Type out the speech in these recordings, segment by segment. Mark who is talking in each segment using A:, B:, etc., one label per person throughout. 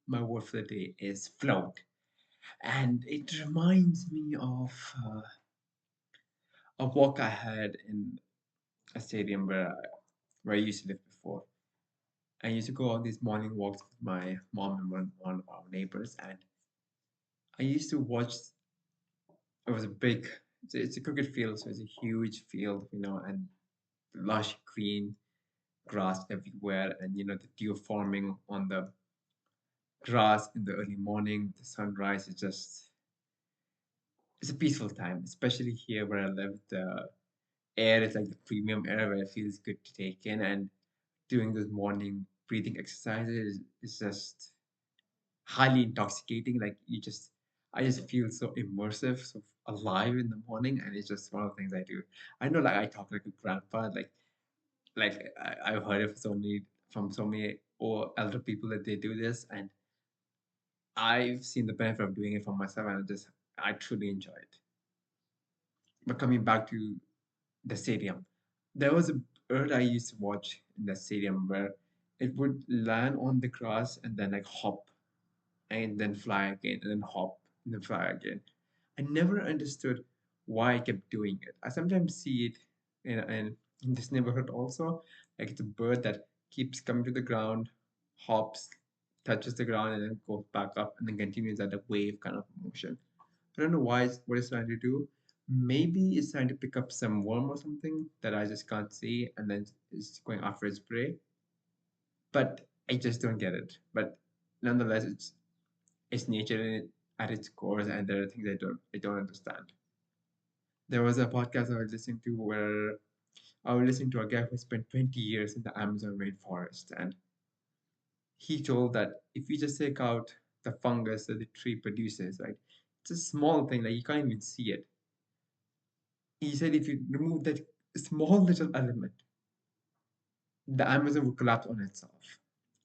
A: my word for the day is float. And it reminds me of a walk I had in a stadium where I used to live before. I used to go on these morning walks with my mom and one of our neighbors, and I used to watch. It was a big. It's a cricket field, so it's a huge field, and lush green grass everywhere, and the dew forming on the grass in the early morning. The sunrise is just it's a peaceful time, especially here where I live. The air is like the premium air where it feels good to take in, and doing those morning breathing exercises is just highly intoxicating. Like I just feel so immersive, so alive in the morning, and it's just one of the things I do. I know, like I talk like a grandpa, I've heard of so many or elder people that they do this, and I've seen the benefit of doing it for myself, and I truly enjoy it. But coming back to the stadium, there was a bird I used to watch in the stadium where it would land on the grass and then like hop and then fly again and then hop and then fly again. I never understood why I kept doing it. I sometimes see it in this neighborhood also. Like it's a bird that keeps coming to the ground, hops, touches the ground, and then goes back up and then continues at a wave kind of motion. I don't know what it's trying to do. Maybe it's trying to pick up some worm or something that I just can't see, and then it's going after its prey. But I just don't get it. But nonetheless, it's nature at its core, and there are things I don't understand. There was a podcast I was listening to where I was listening to a guy who spent 20 years in the Amazon rainforest, and he told that if you just take out the fungus that the tree produces, right, it's a small thing, like you can't even see it. He said if you remove that small little element, the Amazon would collapse on itself.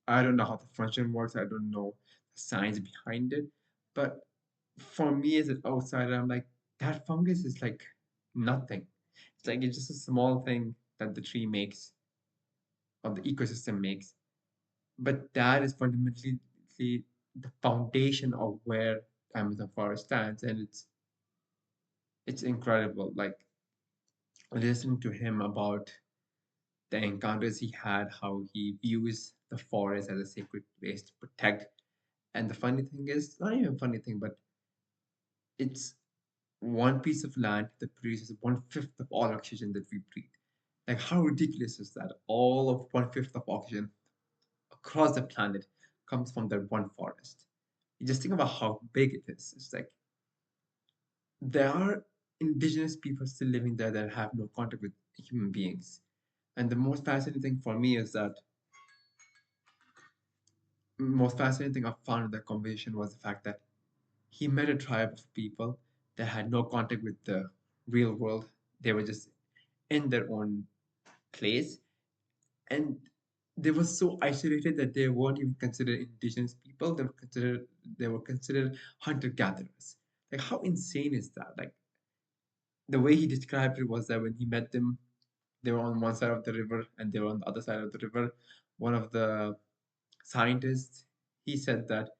A: I don't know how the function works. I don't know the science behind it. But for me as an outsider, I'm like, that fungus is like nothing. It's just a small thing that the tree makes or the ecosystem makes. But that is fundamentally the foundation of where Amazon forest stands. And it's incredible. Like listening to him about the encounters he had, how he views the forest as a sacred place to protect. And the funny thing is, not even a funny thing, but it's one piece of land that produces one fifth of all oxygen that we breathe. Like, how ridiculous is that? All of one fifth of oxygen across the planet comes from that one forest. You just think about how big it is. It's like there are indigenous people still living there that have no contact with human beings. And the most fascinating thing I found in that conversation was the fact that he met a tribe of people that had no contact with the real world. They were just in their own place, and they were so isolated that they weren't even considered indigenous people. They were considered hunter gatherers. Like how insane is that? Like the way he described it was that when he met them, they were on one side of the river and they were on the other side of the river. One of the scientists, he said that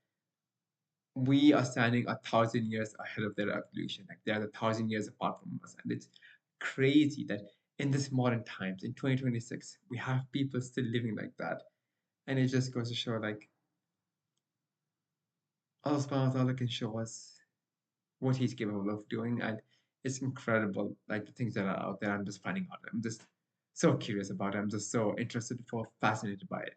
A: we are standing 1,000 years ahead of their evolution. Like they are 1,000 years apart from us. And it's crazy that in this modern times, in 2026, we have people still living like that. And it just goes to show like Allah subhanahu wa ta'ala can show us what he's capable of doing. And it's incredible, like the things that are out there. I'm just finding out. I'm just so curious about it. I'm just so interested, fascinated by it.